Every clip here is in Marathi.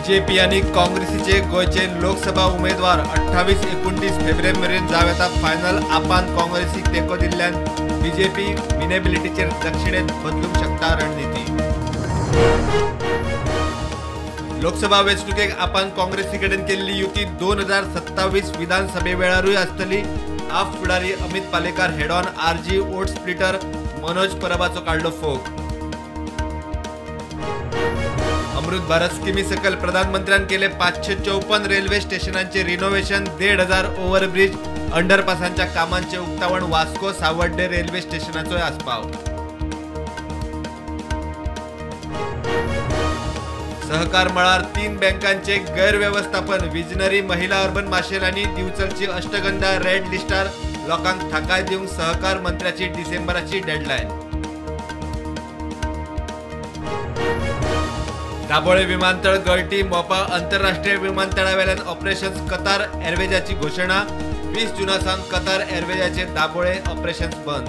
बीजेपी आणि काँग्रेसीचे गोयचे लोकसभा उमेदवार 28-29 फेब्रुवारीमेरेन जावेता फायनल आपान काँग्रेसी तेको दिल्ल्यान बीजेपी विनेबिलिटीचेर दक्षिणेत बदलूंक शकता रणनीती। लोकसभा वेंचणुकेक आपान काँग्रेसी कडेन केल्ली युती 2027 विधानसभे वेळारूय आसतली। आप फुडारी Amit Palekar head on RG vote splitter Manoj परबाचो काढलो फोग। अमृत भारत स्कीमी सकल प्रधानमंत्र्यान केले 554 रेल्वे स्टेशनांचे रिनोव्हेशन, 1,500 ओव्हरब्रिज अंडरपासांच्या कामांचे उक्तावण वास्को सावर्डे रेल्वे स्टेशनाचो आस्पाव। सहकार मळार 3 बँकांचे गैरव्यवस्थापन, विजनरी महिला अर्बन माशेल आणि दिवचलची अष्टगंधा रेड लिस्टार लोकांक थाकाय दिवंक सहकार मंत्र्याची डिसेंबराची डेडलाईन। दाबोळे विमानतळ गळटी, मोपा आंतरराष्ट्रीय विमानतळावेल्यान ऑपरेशन्स कतार एअरवेजाची घोषणा, 20 जूनासावन कतार एअरवेजाचे दाबोळे ऑपरेशन्स बंद।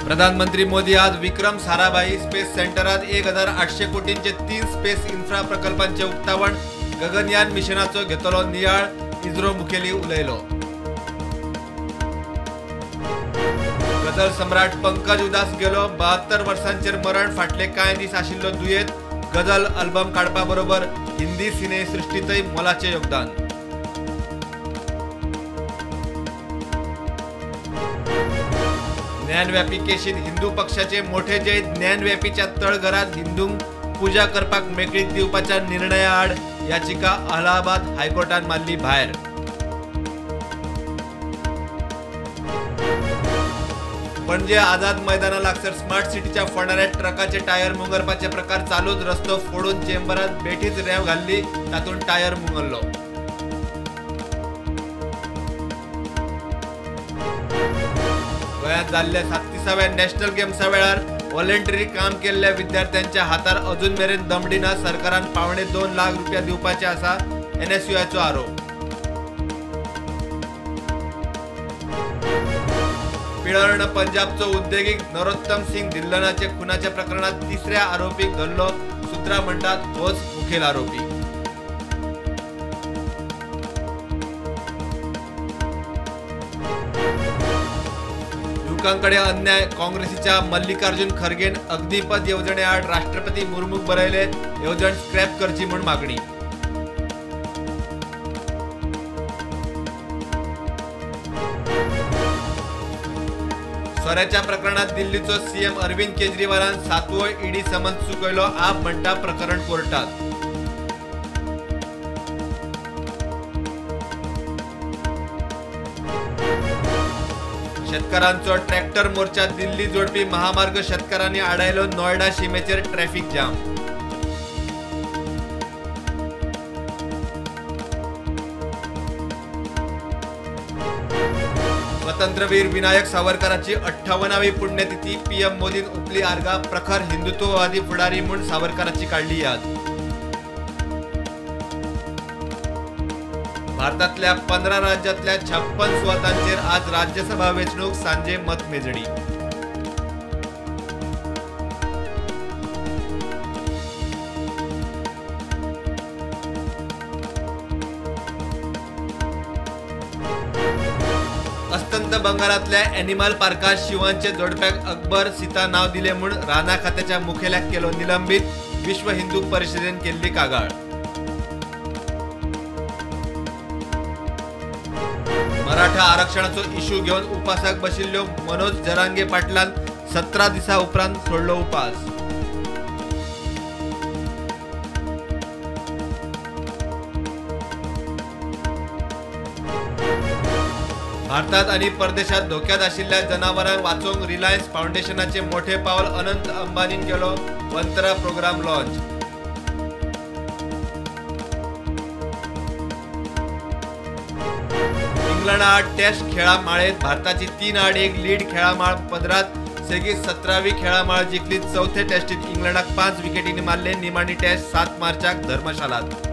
प्रधानमंत्री मोदी आज विक्रम साराभाई स्पेस सेंटरात 1800 कोटींचे 3 स्पेस इन्फ्रा प्रकल्पांचे उक्तावण, गगनयान मिशनाचो घेतलो नियाळ, इस्रो मुखेली उलयलो। गजल सम्राट पंकज उदास गेलो, 72 वर्सांचेर मरण, फाटले कांय दीस आशिल्लो दुयेत। गजल अल्बम काडपा बरोबर हिंदी सिनेसृष्टीतय मोलाचे योगदान। ज्ञानव्यापी केशीत हिंदू पक्षाचे मोठे जय, ज्ञानव्यापीच्या तळघरात हिंदूंक पूजा करपाक मेकळीक दिवपाच्या निर्णया आड याचिका अलाहाबाद हायकोर्टान मारली भायर। पणजे आझाद मैदाना लागसर स्मार्ट सिटीच्या फोंडाऱ्या ट्रकाचे टायर मुंगरपाचे प्रकार चालूच, रस्तो फोडून चेंबरात बेठीच रेंव घाल्ली, तातून टायर मुंगरलो। गोंयांत जाल्ल्या 37व्या नॅशनल गेम्सा वेळार व्हॉलंटरी काम केल्ल्या विद्यार्थ्यांच्या हातार अजून मेरेन दमडी ना, सरकारान ₹2.25 लाख दिवपाचे आसा, NSUIचो आरोप। पिळर्ण पंजाबचो उद्देगीक नरोत्तम सिंग धिल्लनाचे खुनाच्या प्रकरणात 3ऱ्या आरोपीक धरलो, सुत्रा म्हणटात होच मुखेल आरोपी। युवकांकडे अन्याय, काँग्रेसीच्या मल्लिकार्जुन खरगेन अग्निपथ येवजणे आड राष्ट्रपती मुर्मूक बरयले, येवजण स्क्रॅप करची म्हूण मागणी। सोऱ्याच्या प्रकरणात दिल्लीचो सीएम अरविंद केजरीवालान 7वो ईडी समन्स चुकयलो, आप म्हणटा प्रकरण कोर्टात। शेतकऱ्यांचो ट्रॅक्टर मोर्चा दिल्ली जोडपी महामार्ग शेतकऱ्यांनी आडायलो, नोएडा शिमेचेर ट्रॅफिक जाम। स्वातंत्र्यवीर विनायक सावरकरांची 58वी पुण्यतिथी, पीएम मोदीन उपली आर्गा, प्रखर हिंदुत्ववादी फुडारी म्हूण सावरकरांची काढली याद। भारतातल्या 15 राज्यातल्या 56 सुवातांचेर आज राज्यसभा वेंचणूक, सांजे मतमेजणी। अस्तंत बंगालातल्या एनिमल पार्कात शिवांचे जोडप्याक अकबर सीता नाव दिले म्हूण राणा खात्याच्या मुखेल्याक केलो निलंबित, विश्व हिंदू परिषदेन केल्ली कागाळ। मराठा आरक्षणाचो इश्यू घेवन उपासाक बशिल्ल्यो मनोज जरांगे पाटलान 17 दिसा उपरांत सोडलो उपास। भारतात आणि परदेशात धोक्यात आशिल्ल्या जनावरांक वाचोवंक रिलायन्स फाउंडेशनाचे मोठे पावल, अनंत अंबानीन केलो वंतरा प्रोग्राम लॉन्च। इंग्लंड आड टेस्ट खेळामाळेत भारताची 3-1 लीड, खेळामाळ पदरात सेगीत 17वी खेळामाळ जिखली, 4थे टेस्टीत इंग्लंडाक 5 विकेटींनी मारले, निमाणी टेस्ट 7 मार्चाक धर्मशालात।